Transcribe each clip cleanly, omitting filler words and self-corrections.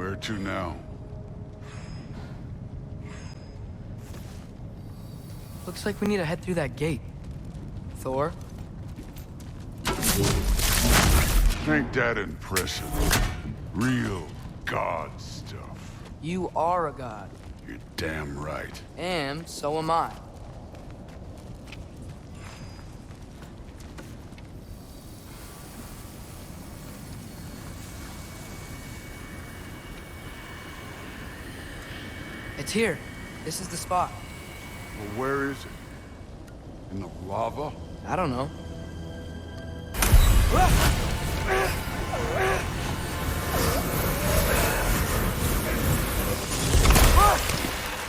Where to now? Looks like we need to head through that gate. Thor? Ain't that impressive? Real god stuff. You are a god. You're damn right. And so am I. It's here. This is the spot. Well, where is it? In the lava? I don't know.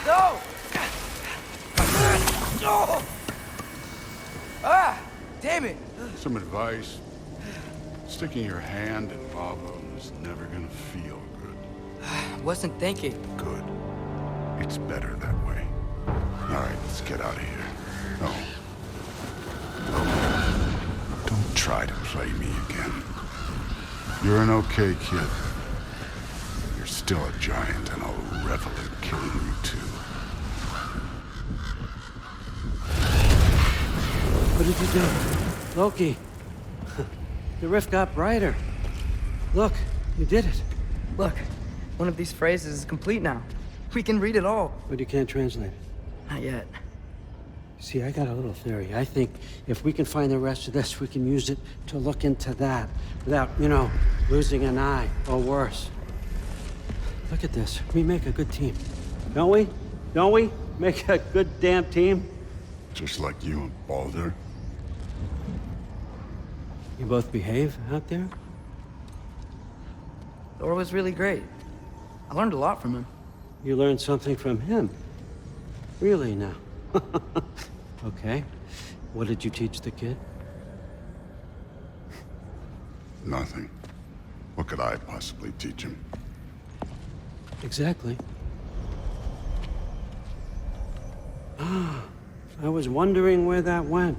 No! Ah! Damn it! Some advice. Sticking your hand in lava is never gonna feel good. Wasn't thinking. Good. It's better that way. All right, let's get out of here. No. Don't try to play me again. You're an okay kid. You're still a giant, and I'll revel in killing you too. What did you do? Loki. The rift got brighter. Look, you did it. Look, one of these phrases is complete now. We can read it all. But you can't translate it. Not yet. See, I got a little theory. I think if we can find the rest of this, we can use it to look into that without, losing an eye or worse. Look at this. We make a good team. Don't we? Don't we? Make a good damn team? Just like you and Baldur. You both behave out there? Thor was really great. I learned a lot from him. You learned something from him? Really now? Okay. What did you teach the kid? Nothing. What could I possibly teach him? Exactly. I was wondering where that went.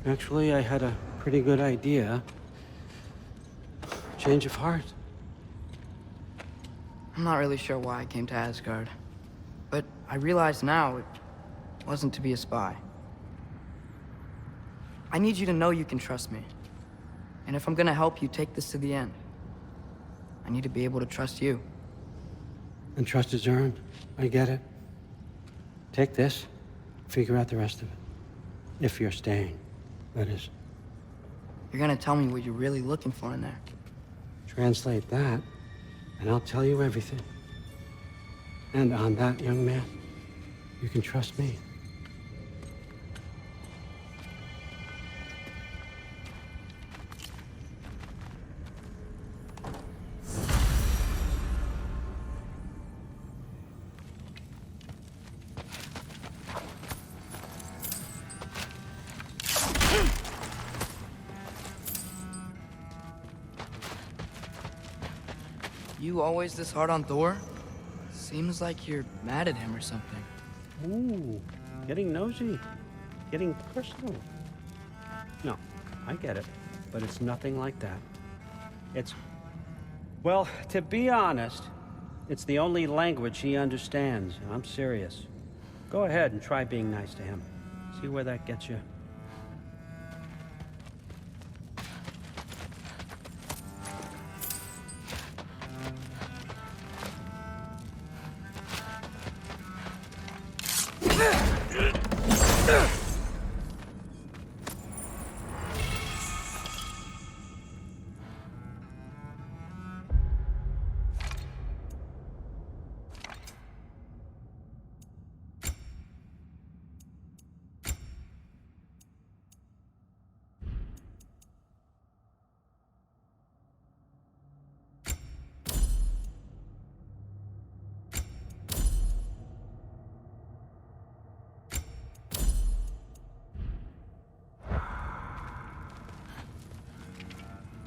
Actually, I had a pretty good idea. Change of heart. I'm not really sure why I came to Asgard. But I realize now it wasn't to be a spy. I need you to know you can trust me. And if I'm gonna help you take this to the end, I need to be able to trust you. And trust is earned. I get it. Take this, figure out the rest of it. If you're staying, that is. You're gonna tell me what you're really looking for in there. Translate that, and I'll tell you everything. And on that, young man, you can trust me. You always this hard on Thor? Seems like you're mad at him or something. Ooh, getting nosy, getting personal. No, I get it, but it's nothing like that. Well, to be honest, it's the only language he understands. I'm serious. Go ahead and try being nice to him. See where that gets you.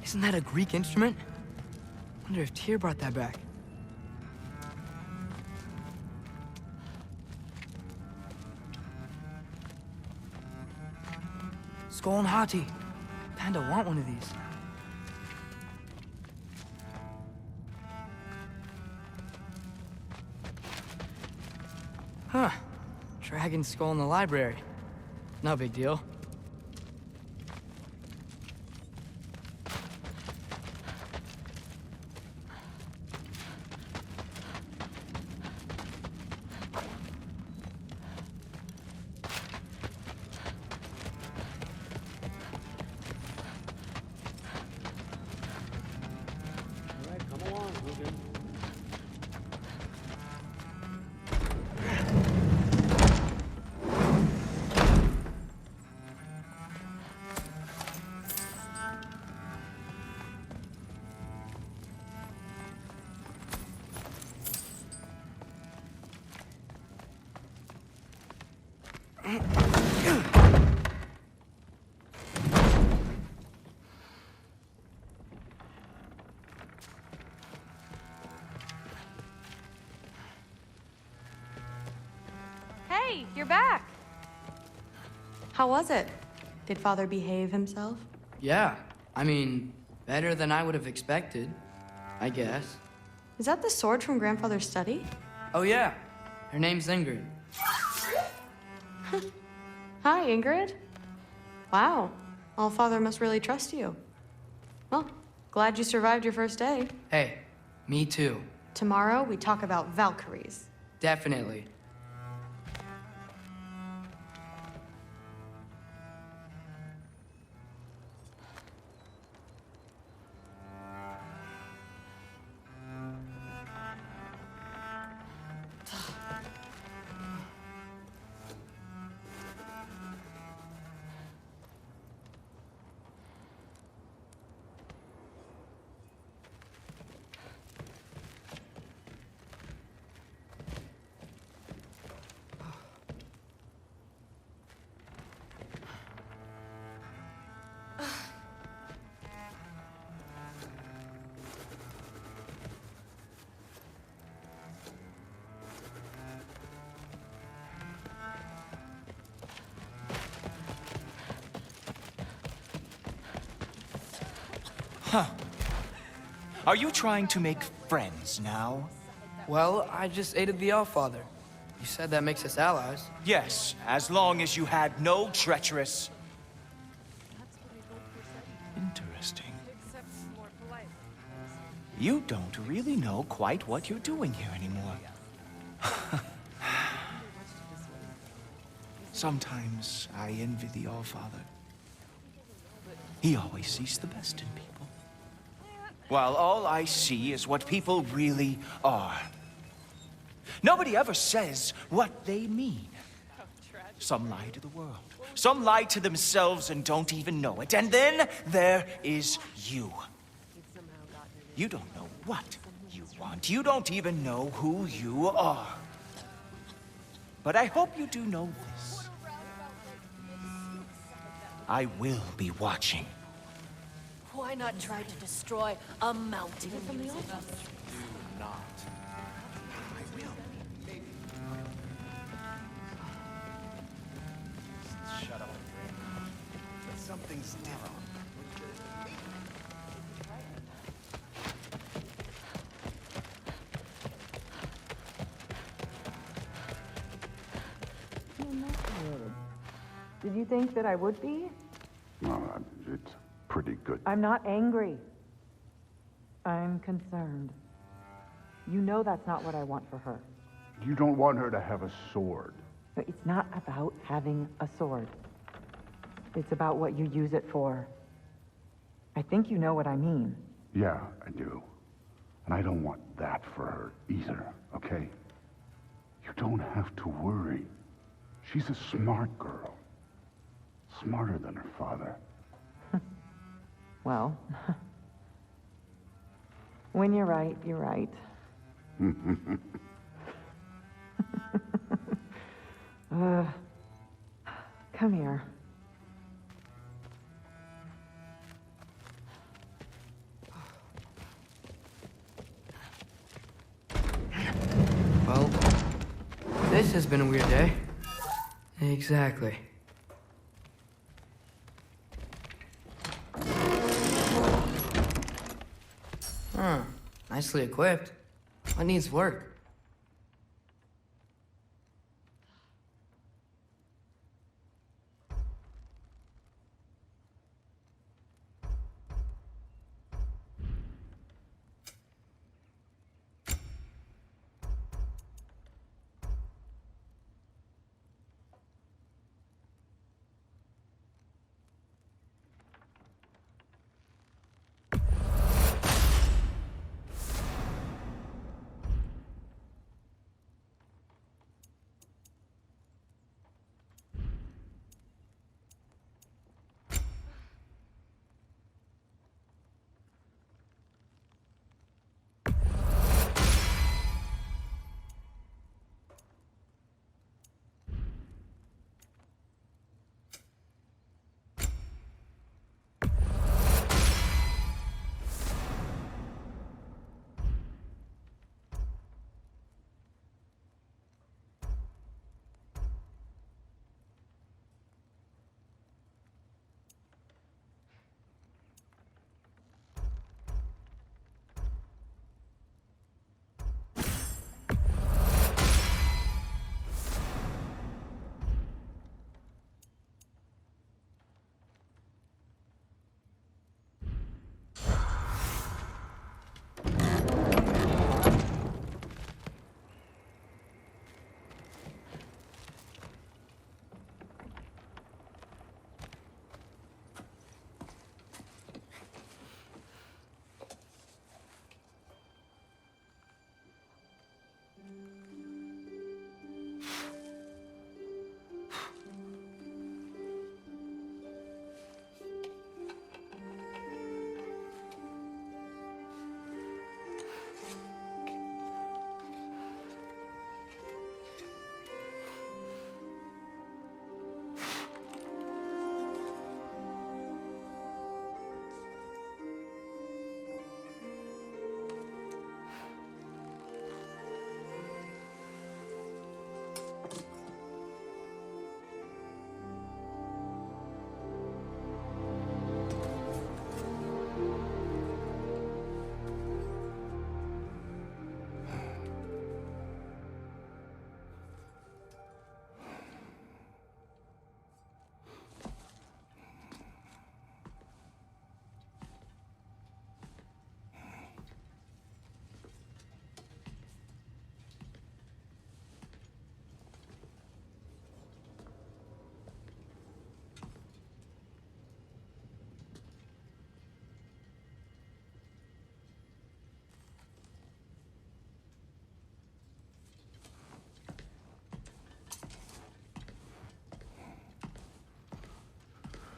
Isn't that a Greek instrument? Wonder if Tyr brought that back. Skull and Hati. Panda want one of these. Huh. Dragon skull in the library. No big deal. All right, come along, Logan. Hey, you're back. How was it? Did Father behave himself? Yeah. I mean, better than I would have expected, I guess. Is that the sword from Grandfather's study? Oh yeah. Her name's Ingrid. Hi, Ingrid. Wow. Allfather must really trust you. Well, glad you survived your first day. Hey, me too. Tomorrow, we talk about Valkyries. Definitely. Are you trying to make friends now? Well, I just aided the Allfather. You said that makes us allies. Yes, as long as you had no treacherous... Interesting. You don't really know quite what you're doing here anymore. Sometimes I envy the Allfather. He always sees the best in people. While all I see is what people really are. Nobody ever says what they mean. Some lie to the world. Some lie to themselves and don't even know it. And then there is you. You don't know what you want. You don't even know who you are. But I hope you do know this. I will be watching. Why not try to destroy a mountain from the old? Shut up. Something's different. Did you think that I would be? No, it's pretty good. I'm not angry. I'm concerned. You know that's not what I want for her. You don't want her to have a sword. But it's not about having a sword. It's about what you use it for. I think you know what I mean. Yeah, I do. And I don't want that for her either, okay? You don't have to worry. She's a smart girl. Smarter than her father. Well, when you're right, you're right. Come here. Well, this has been a weird day. Exactly. Huh. Nicely equipped. What needs work?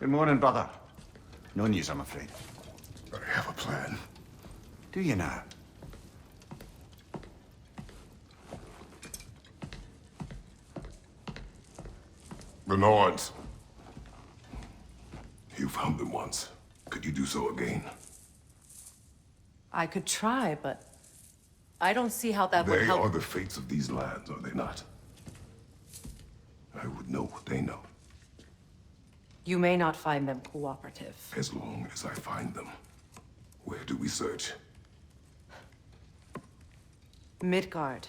Good morning, brother. No news, I'm afraid. I have a plan. Do you now? The Norns. You found them once. Could you do so again? I could try, but I don't see how that would They help. are the fates of these lands, are they not? I would know what they know, You may not find them cooperative. as long as I find them. Where do we search? Midgard.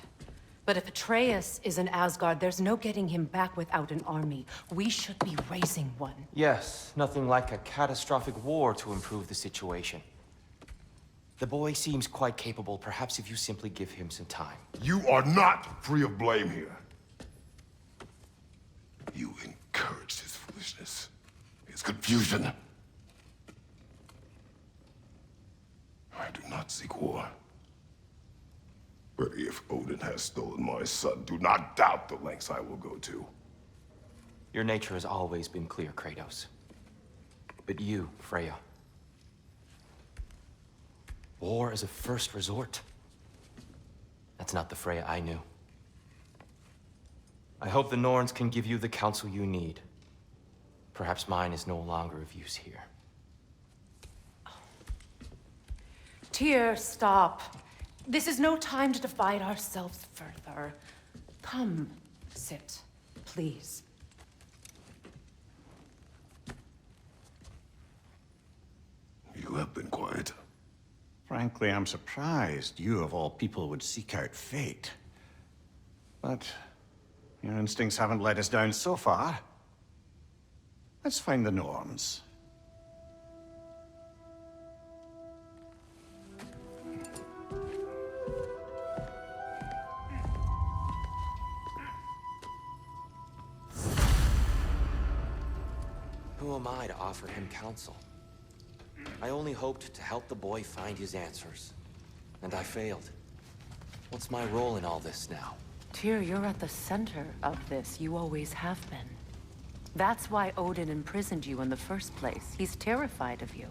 But if Atreus is in Asgard, there's no getting him back without an army. We should be raising one. Yes, nothing like a catastrophic war to improve the situation. The boy seems quite capable. Perhaps if you simply give him some time. You are not free of blame here. You encouraged his foolishness, his confusion. I do not seek war. But if Odin has stolen my son, do not doubt the lengths I will go to. Your nature has always been clear, Kratos. But you, Freya. War is a first resort. That's not the Freya I knew. I hope the Norns can give you the counsel you need. Perhaps mine is no longer of use here. Tyr, stop. This is no time to divide ourselves further. Come, sit, please. You have been quiet. Frankly, I'm surprised you, of all people, would seek out fate. But your instincts haven't let us down so far. Let's find the Norns. Who am I to offer him counsel? I only hoped to help the boy find his answers. And I failed. What's my role in all this now? Tyr, you're at the center of this. You always have been. That's why Odin imprisoned you in the first place. He's terrified of you.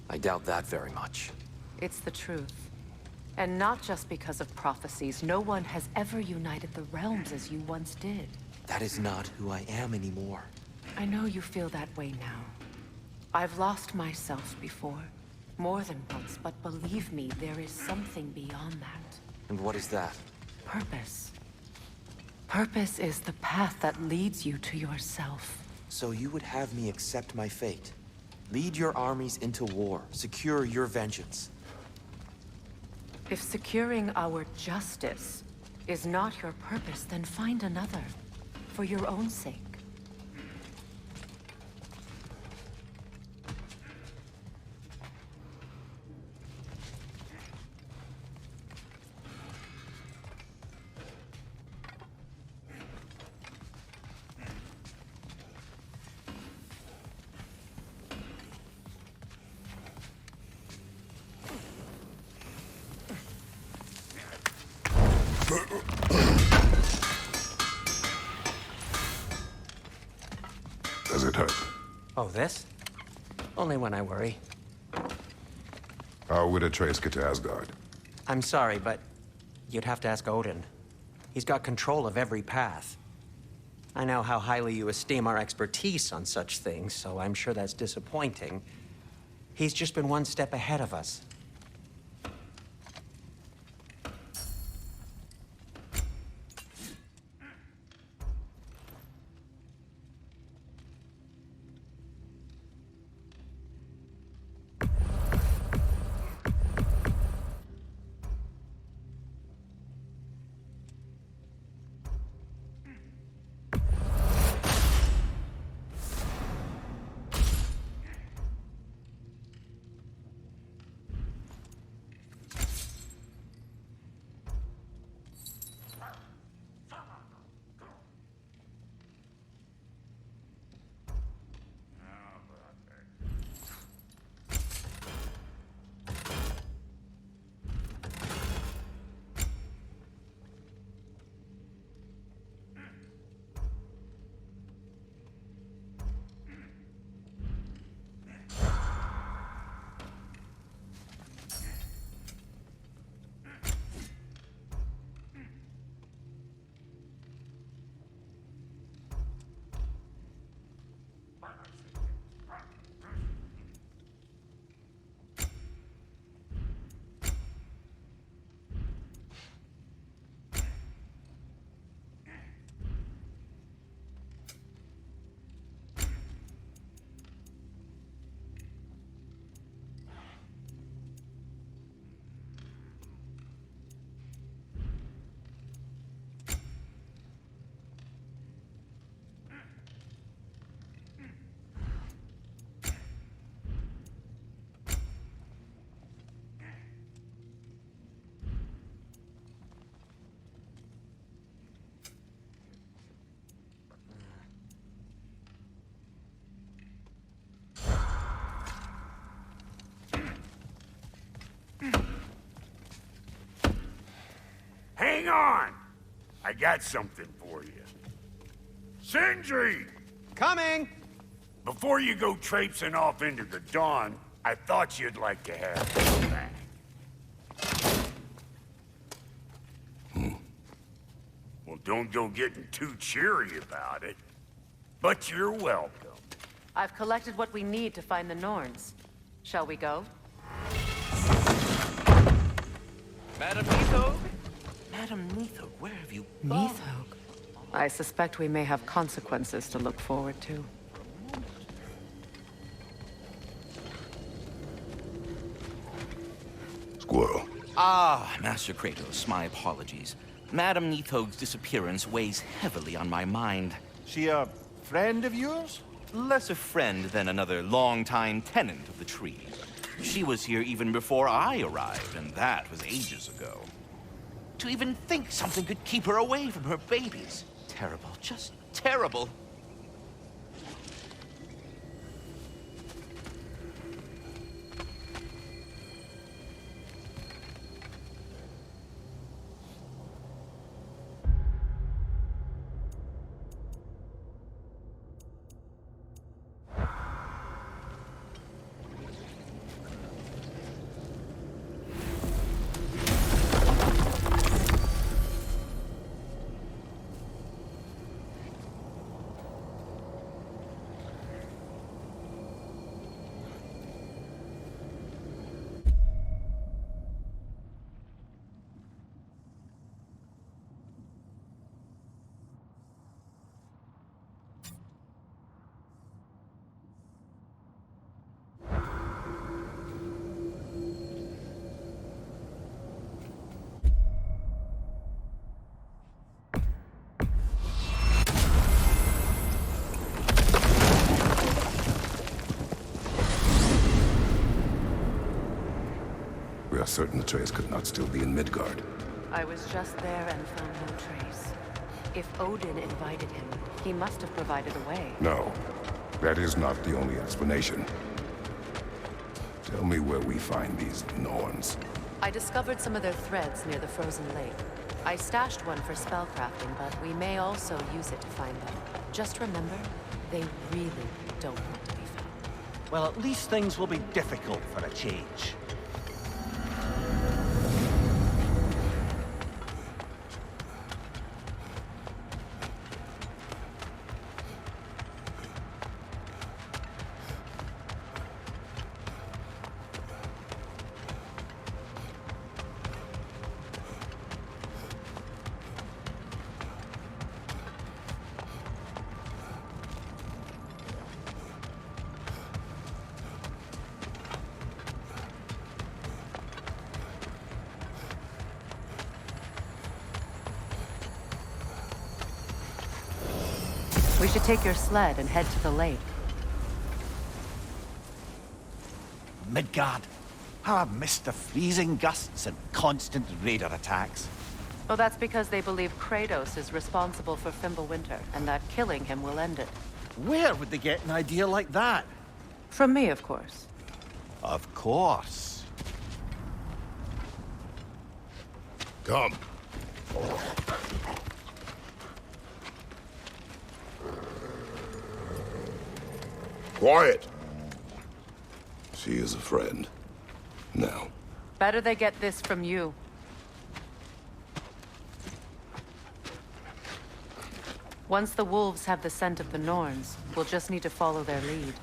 I doubt that very much. It's the truth. And not just because of prophecies. No one has ever united the realms as you once did. That is not who I am anymore. I know you feel that way now. I've lost myself before. More than once, but believe me, there is something beyond that. And what is that? Purpose. Purpose is the path that leads you to yourself. So you would have me accept my fate? Lead your armies into war, secure your vengeance. If securing our justice is not your purpose, then find another. For your own sake. Does it hurt? Oh, this? Only when I worry. How would Atreus get to Asgard? I'm sorry, but you'd have to ask Odin. He's got control of every path. I know how highly you esteem our expertise on such things, so I'm sure that's disappointing. He's just been one step ahead of us. Hang on! I got something for you. Sindri! Coming! Before you go traipsing off into the dawn, I thought you'd like to have this back. Well, don't go getting too cheery about it. But you're welcome. I've collected what we need to find the Norns. Shall we go? Madam Neathog? Madam Neathog, where have you gone? Neathog? I suspect we may have consequences to look forward to. Squirrel. Ah, Master Kratos, my apologies. Madam Neathog's disappearance weighs heavily on my mind. She a friend of yours? Less a friend than another long-time tenant of the tree. She was here even before I arrived, and that was ages ago. To even think something could keep her away from her babies. Terrible, just terrible. We are certain the trace could not still be in Midgard. I was just there and found no trace. If Odin invited him, he must have provided a way. No, that is not the only explanation. Tell me where we find these Norns. I discovered some of their threads near the frozen lake. I stashed one for spellcrafting, but we may also use it to find them. Just remember, they really don't want to be found. Well, at least things will be difficult for a change. We should take your sled and head to the lake. Midgard. How I've missed the freezing gusts and constant raider attacks. Well, that's because they believe Kratos is responsible for Fimbulwinter, and that killing him will end it. Where would they get an idea like that? From me, of course. Of course. Come. Quiet! She is a friend. Now. Better they get this from you. Once the wolves have the scent of the Norns, we'll just need to follow their lead.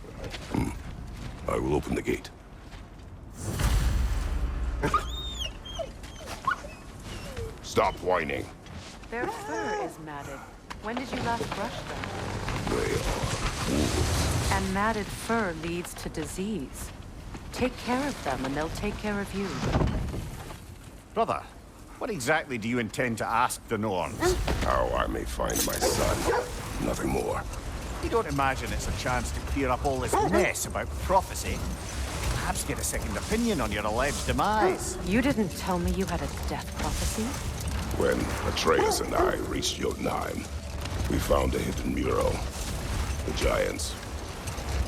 I will open the gate. Stop whining. Their fur is matted. When did you last brush them? They are wolves. And matted fur leads to disease. Take care of them, and they'll take care of you. Brother, what exactly do you intend to ask the Norns? How I may find my son. Nothing more. You don't imagine it's a chance to clear up all this mess about prophecy? Perhaps get a second opinion on your alleged demise. You didn't tell me you had a death prophecy? When Atreus and I reached Jotunheim, we found a hidden mural. The giants,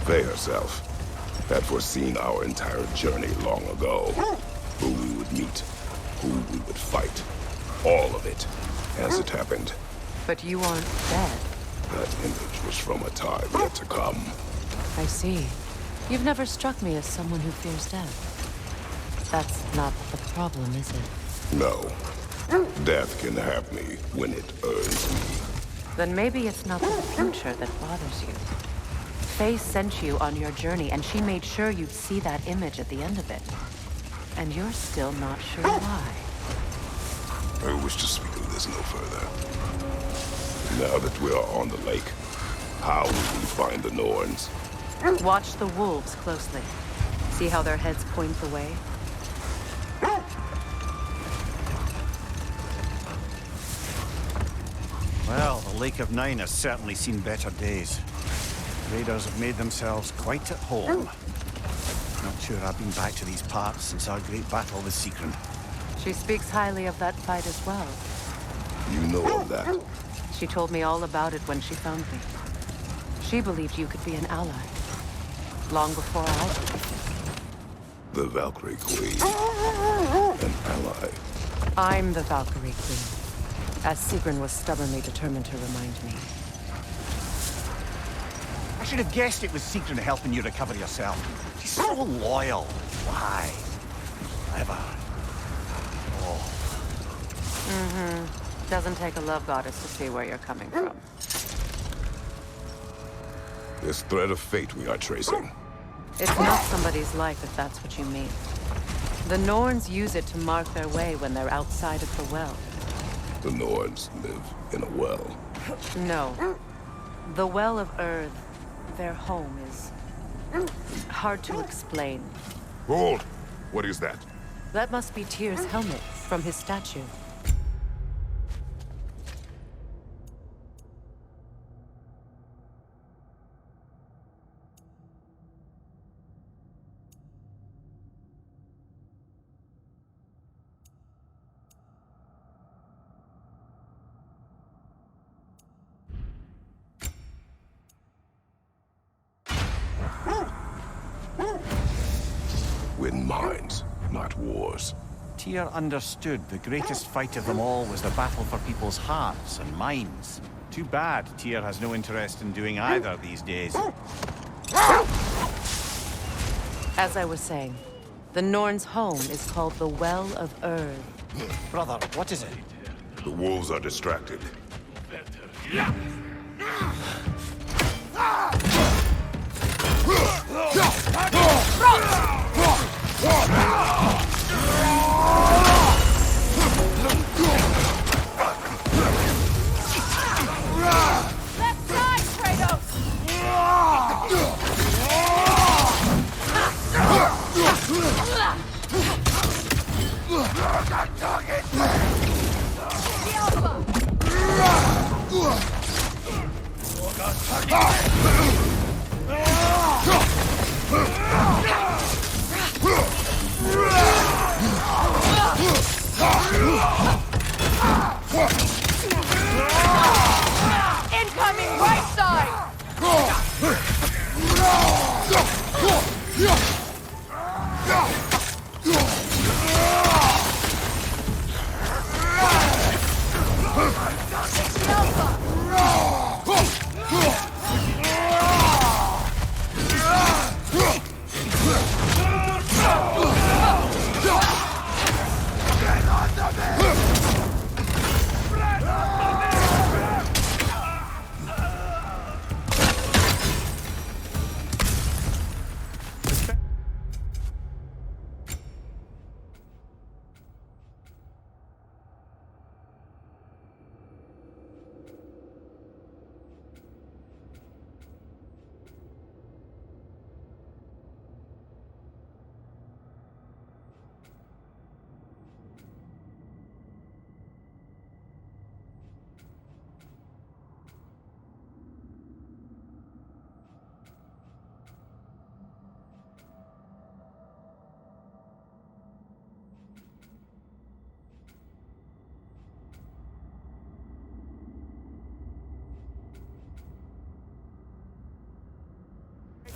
Faye herself, had foreseen our entire journey long ago. Who we would meet, who we would fight. All of it, as it happened. But you aren't dead. That image was from a time yet to come. I see. You've never struck me as someone who fears death. That's not the problem, is it? No. Death can have me when it earns me. Then maybe it's not the future that bothers you. Faye sent you on your journey, and she made sure you'd see that image at the end of it. And you're still not sure why. I wish to speak of this no further. Now that we are on the lake, how will we find the Norns? Watch the wolves closely. See how their heads point the way? Well, the Lake of Nine has certainly seen better days. Raiders have made themselves quite at home. Not sure I've been back to these parts since our great battle with Secret. She speaks highly of that fight as well. You know of that? She told me all about it when she found me. She believed you could be an ally. Long before I did. The Valkyrie Queen. An ally. I'm the Valkyrie Queen, as Sigrun was stubbornly determined to remind me. I should have guessed it was Secret helping you recover yourself. She's so loyal. Why? Clever. Oh. Doesn't take a love goddess to see where you're coming from. This thread of fate we are tracing. It's not somebody's life, if that's what you mean. The Norns use it to mark their way when they're outside of the well. The Norns live in a well. No. The Well of Earth, their home, is hard to explain. Hold! What is that? That must be Tyr's helmet from his statue. Win minds, not wars. Tyr understood the greatest fight of them all was the battle for people's hearts and minds. Too bad Tyr has no interest in doing either these days. As I was saying, the Norns' home is called the Well of Earth. Brother, what is it? The wolves are distracted. Left side, Kratos! Incoming right side!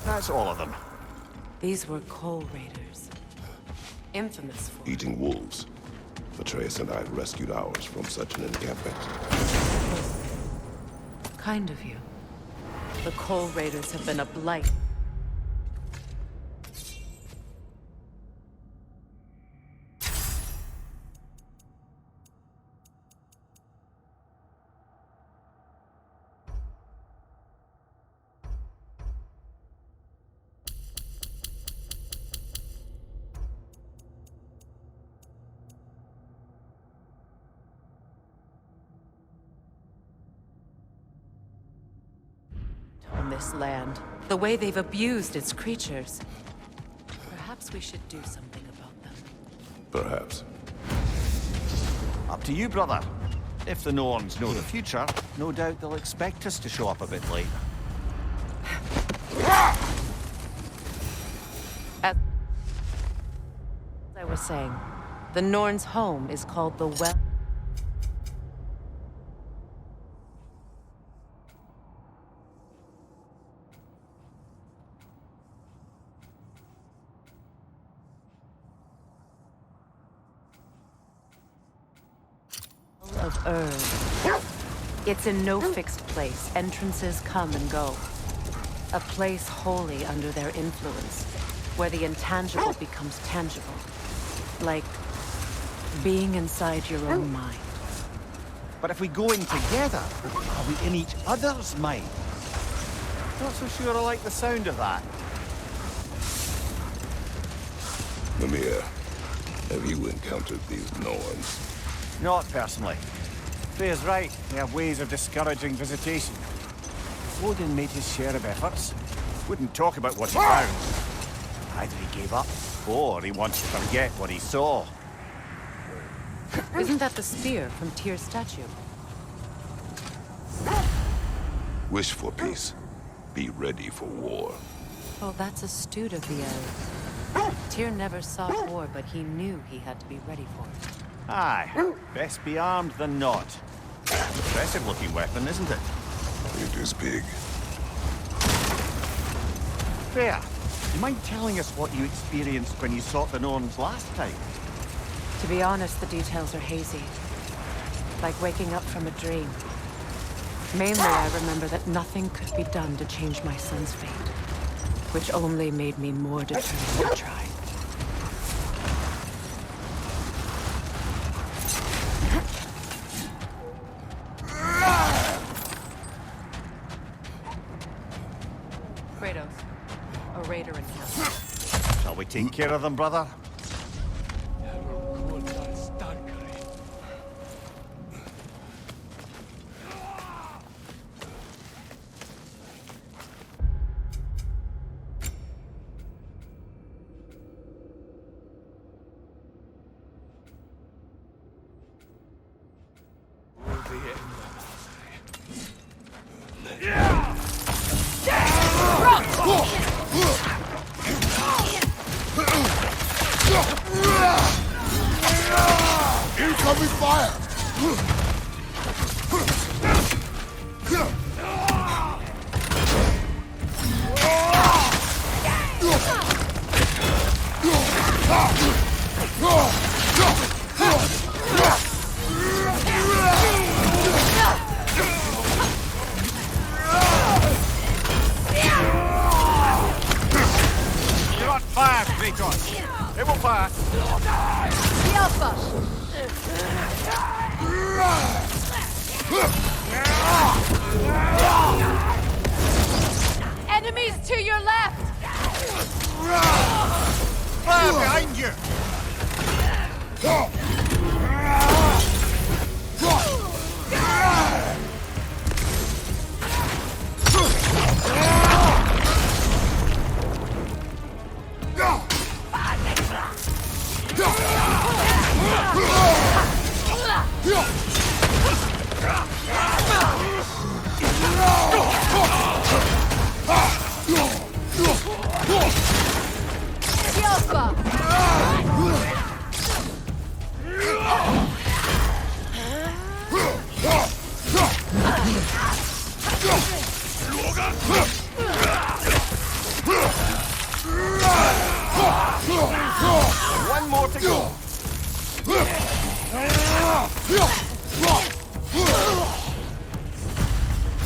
That's all of them. These were coal raiders. Infamous for Eating wolves. Atreus and I rescued ours from such an encampment. Kind of you. The Coal Raiders have been a blight. On this land, the way they've abused its creatures. Perhaps we should do something about them. Perhaps. Up to you, brother. If the Norns know the future, no doubt they'll expect us to show up a bit late. As I was saying, the Norns' home is called the Well of Earth. It's in no fixed place. Entrances come and go. A place wholly under their influence, where the intangible becomes tangible. Like being inside your own mind. But if we go in together, are we in each other's mind? Not so sure I like the sound of that. Mimir, have you encountered these Norns? Not personally. Freya's right. They have ways of discouraging visitation. Odin made his share of efforts. Wouldn't talk about what he found. Either he gave up, or he wants to forget what he saw. Isn't that the spear from Tyr's statue? Wish for peace. Be ready for war. Oh, that's astute of the elves. Tyr never sought war, but he knew he had to be ready for it. Aye. Best be armed than not. Impressive-looking weapon, isn't it? It is big. Freya, do you mind telling us what you experienced when you sought the Norns last time? To be honest, the details are hazy. Like waking up from a dream. Mainly, I remember that nothing could be done to change my son's fate. Which only made me more determined to try. Kratos, a raider in camp. Shall we take care of them, brother? Incoming fire! You're on fire, Kratos! It will fire! Enemies to your left! Fire behind you! One more to go.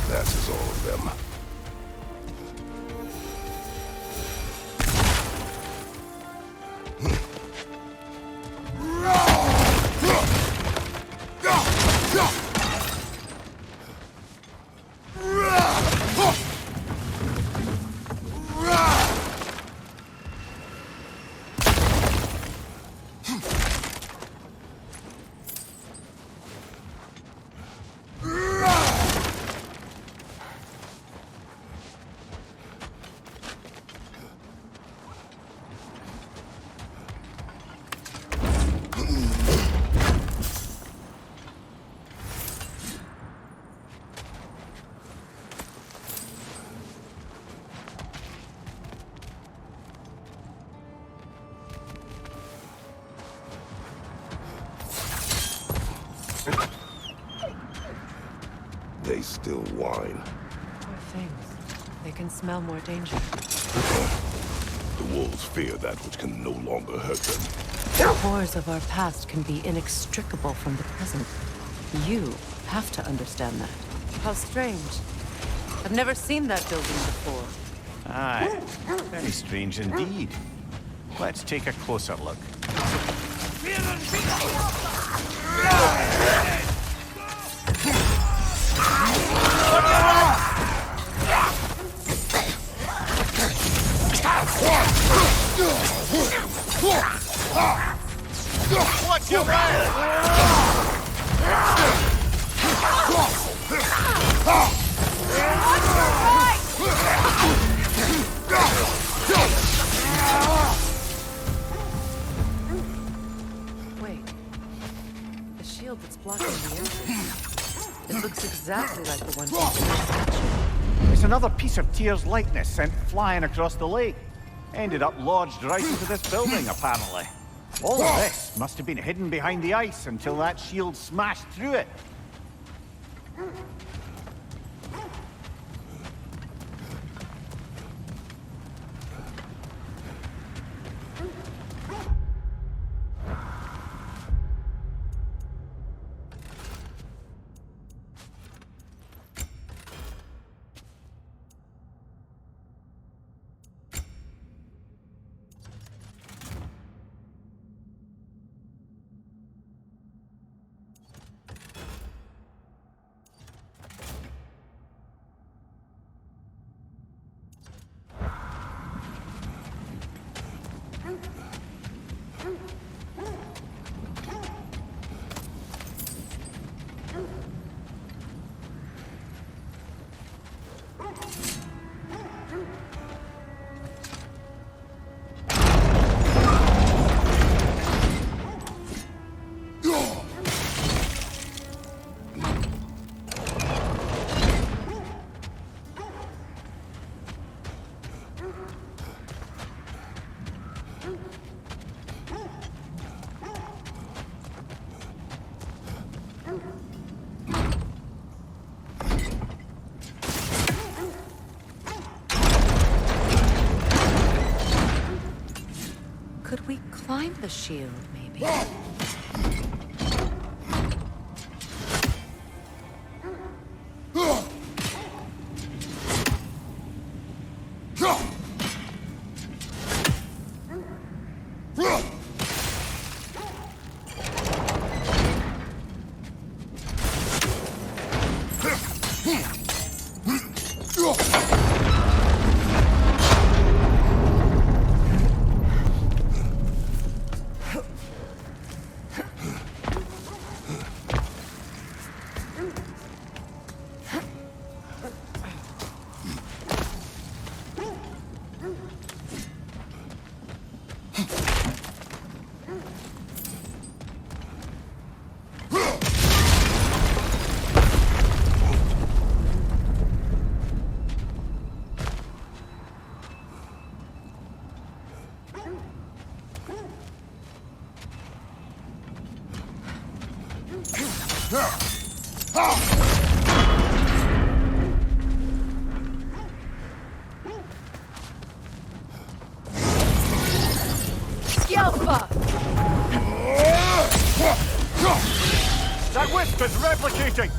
That is all of them. They still whine. Poor things. They can smell more danger. The wolves fear that which can no longer hurt them. The horrors of our past can be inextricable from the present. You have to understand that. How strange. I've never seen that building before. Aye, very strange indeed. Let's take a closer look. Watch your back! Wait. The shield that's blocking the entrance. It looks exactly like the one from the statue. It's another piece of Tyr's likeness sent flying across the lake. Ended up lodged right into this building, apparently. All of this must have been hidden behind the ice until that shield smashed through it. Could we climb the shield, maybe? That wisp is replicating!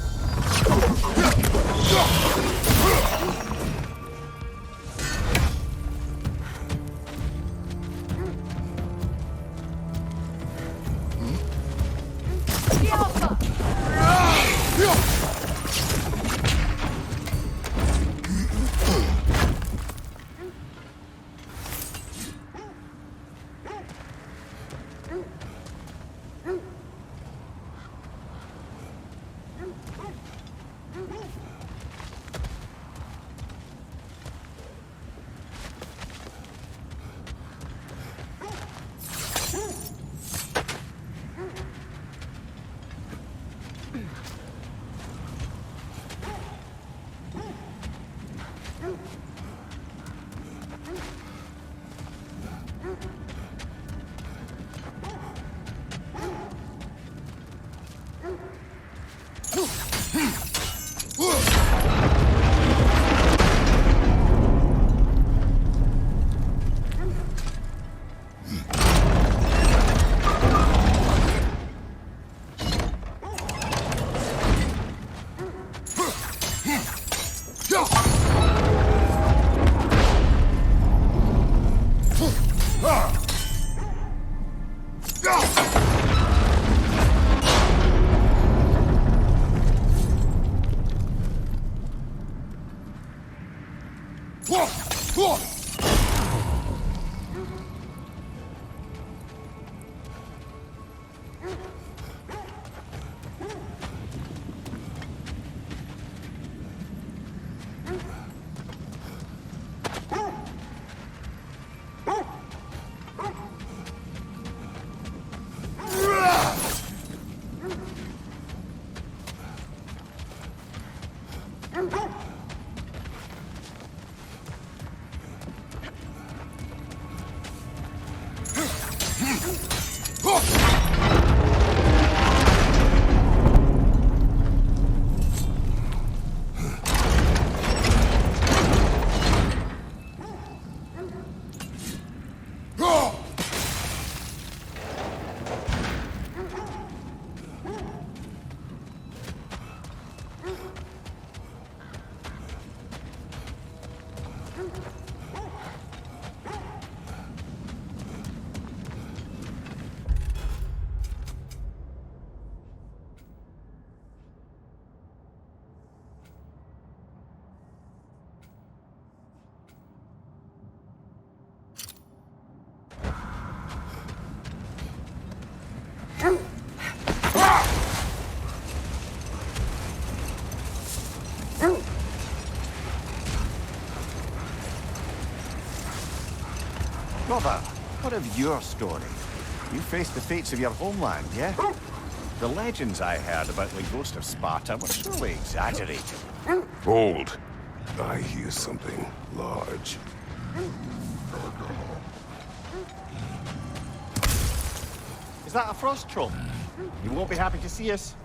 Brother, what of your story? You faced the fates of your homeland, yeah? The legends I heard about the ghost of Sparta were surely exaggerated. Hold. I hear something large. Is that a frost troll? You won't be happy to see us.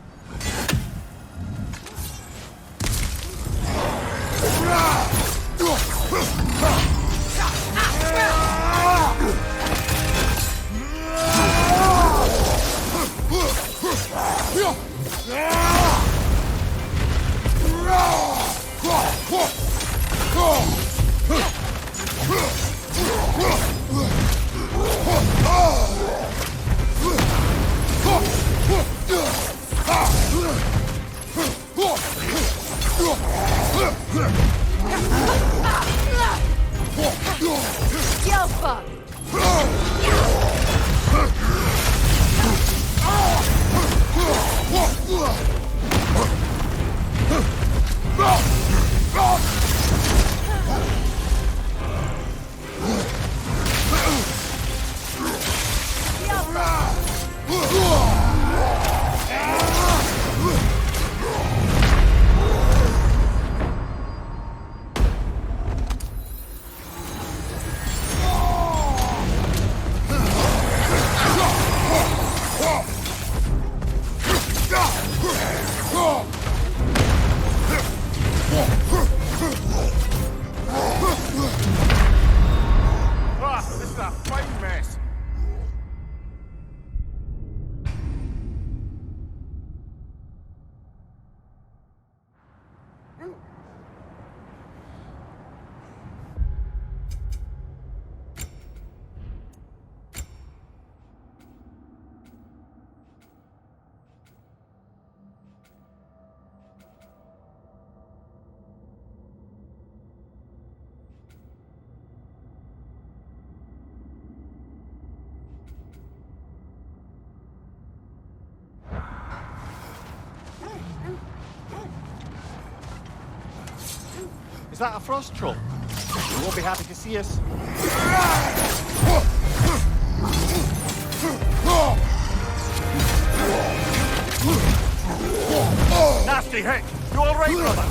Is that a frost troll? You won't be happy to see us. Nasty hit! You all right, brother?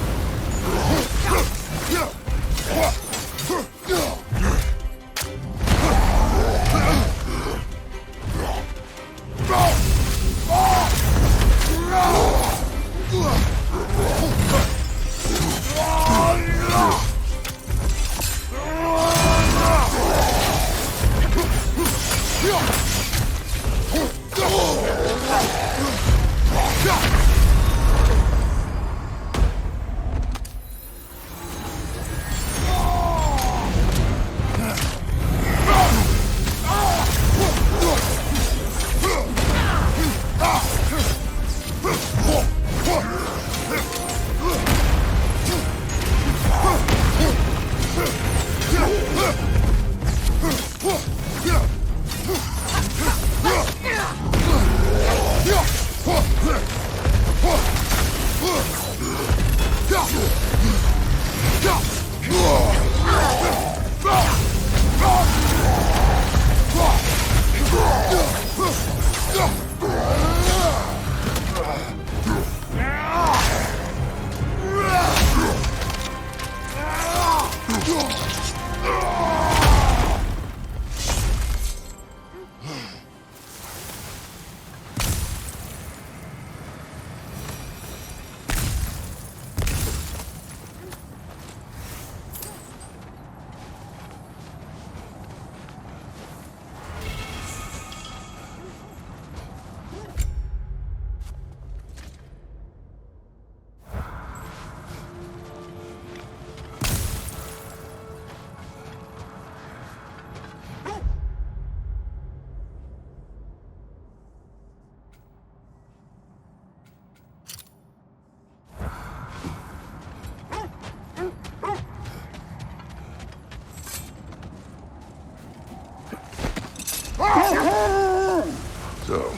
So,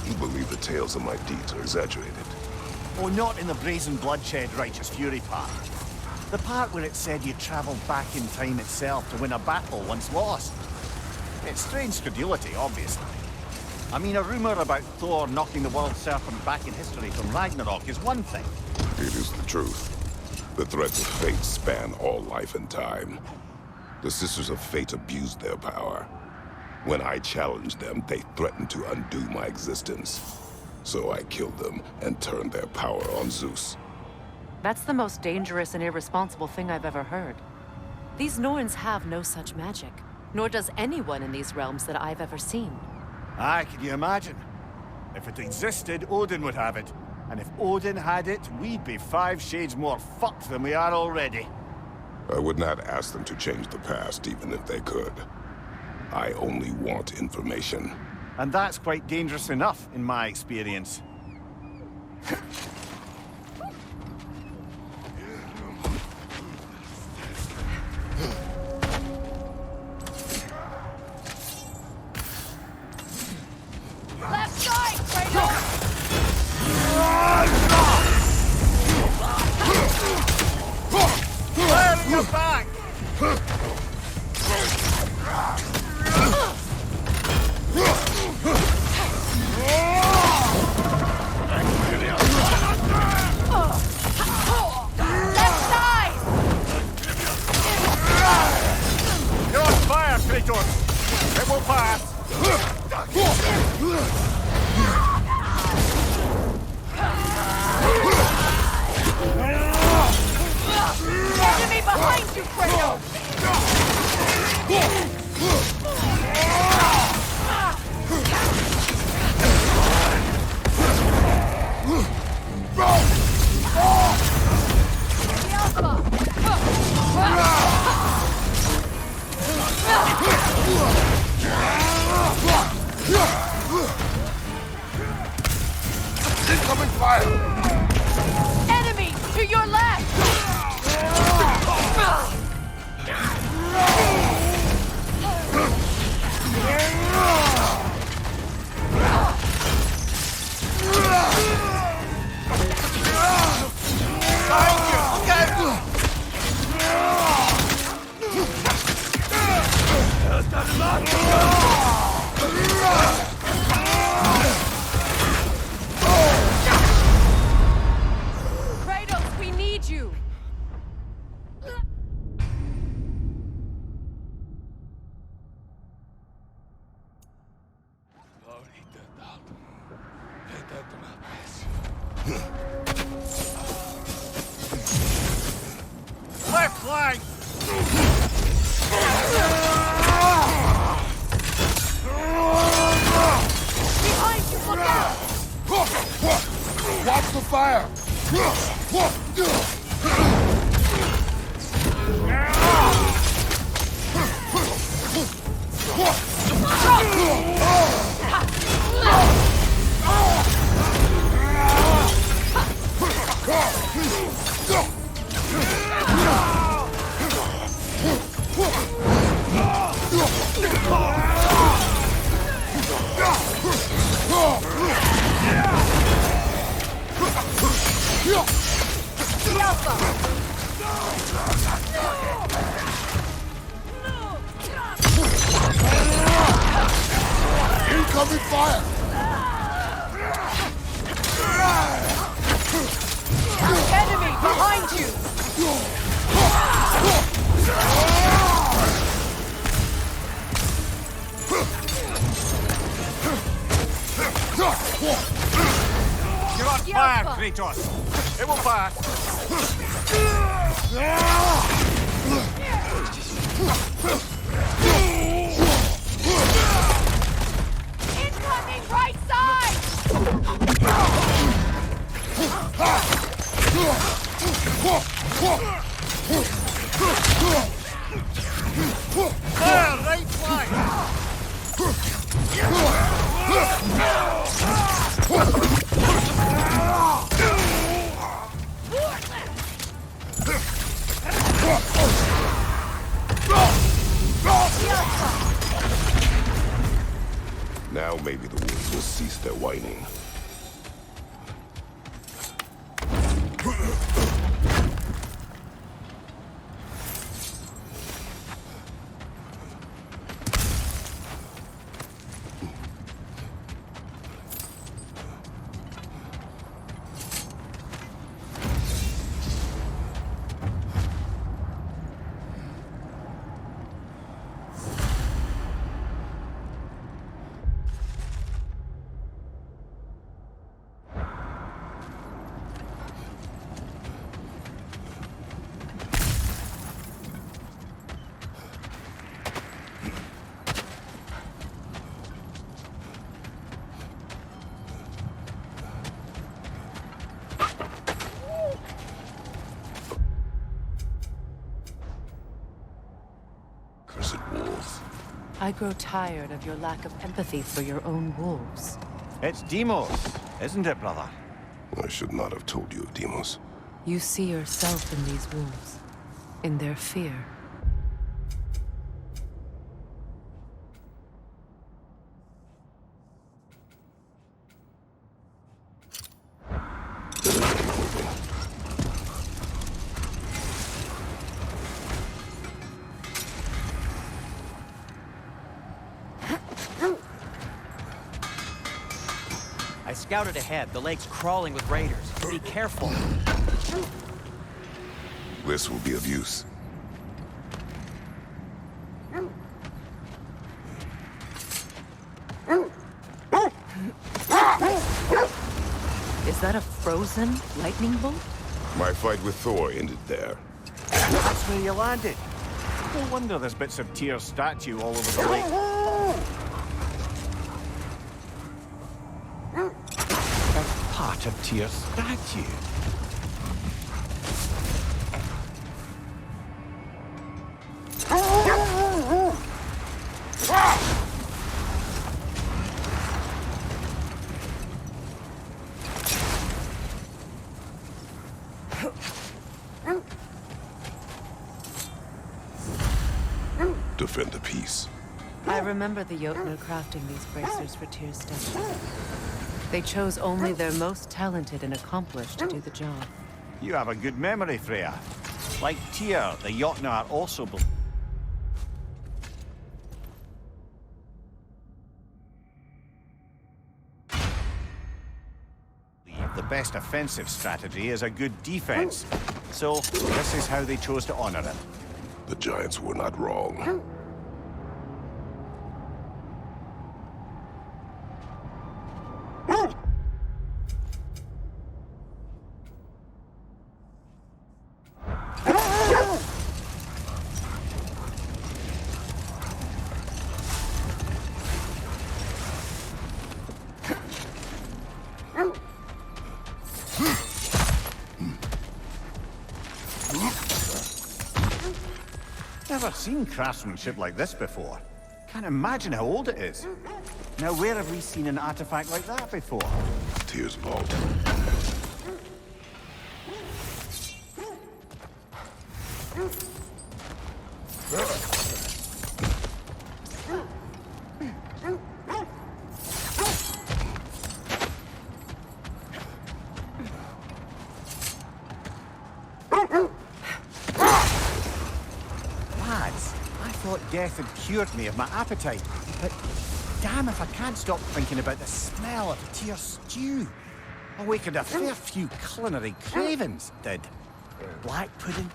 you believe the tales of my deeds are exaggerated? Oh, not in the brazen bloodshed righteous fury part. The part where it said you travelled back in time itself to win a battle once lost. It's strange credulity, obviously. I mean, a rumour about Thor knocking the world serpent back in history from Ragnarok is one thing. It is the truth. The threats of fate span all life and time. The Sisters of Fate abused their power. When I challenged them, they threatened to undo my existence. So I killed them and turned their power on Zeus. That's the most dangerous and irresponsible thing I've ever heard. These Norns have no such magic, nor does anyone in these realms that I've ever seen. Aye, can you imagine? If it existed, Odin would have it. And if Odin had it, we'd be 5 shades more fucked than we are already. I would not ask them to change the past, even if they could. I only want information. And that's quite dangerous enough, in my experience. Left side, Kratos! Clear your back! Left side! You're on fire, Kratos! It will pass! Enemy behind you, Kratos! Incoming fire! Enemy to your left! Left flank! Behind you, look out! Watch the fire! Incoming fire! Enemy behind you! You're on fire, Kratos! It will pass! Incoming right side! There, right flank! Now maybe the wolves will cease their whining. I grow tired of your lack of empathy for your own wolves. It's Deimos, isn't it, brother? I should not have told you of Deimos. You see yourself in these wolves, in their fear. I scouted ahead. The lake's crawling with raiders. Be careful. This will be of use. Is that a frozen lightning bolt? My fight with Thor ended there. That's where you landed. No wonder there's bits of Tyr's statue all over the lake. That's part of Tyr's statue. Defend the peace. I remember the Jotnar crafting these bracers for Tyr's statue. They chose only their most talented and accomplished to do the job. You have a good memory, Freya. Like Tyr, the Jotnar also believe the best offensive strategy is a good defense. So, this is how they chose to honor it. The giants were not wrong. Never seen craftsmanship like this before. Can't imagine how old it is. Now, where have we seen an artifact like that before? Tears vault. Lads, I thought death had cured me of my appetite, but damn if I can't stop thinking about the smell of Tyr stew. Awakened a fair few culinary cravings, did. Black pudding,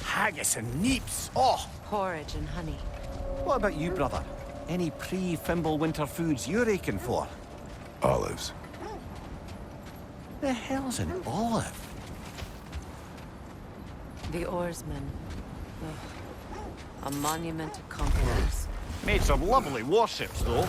haggis and neeps, oh! Porridge and honey. What about you, brother? Any pre-Fimble winter foods you're aching for? Olives. The hell's an olive? The oarsmen. Ugh. A monument to conquerors. Made some lovely warships, though.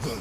Huh.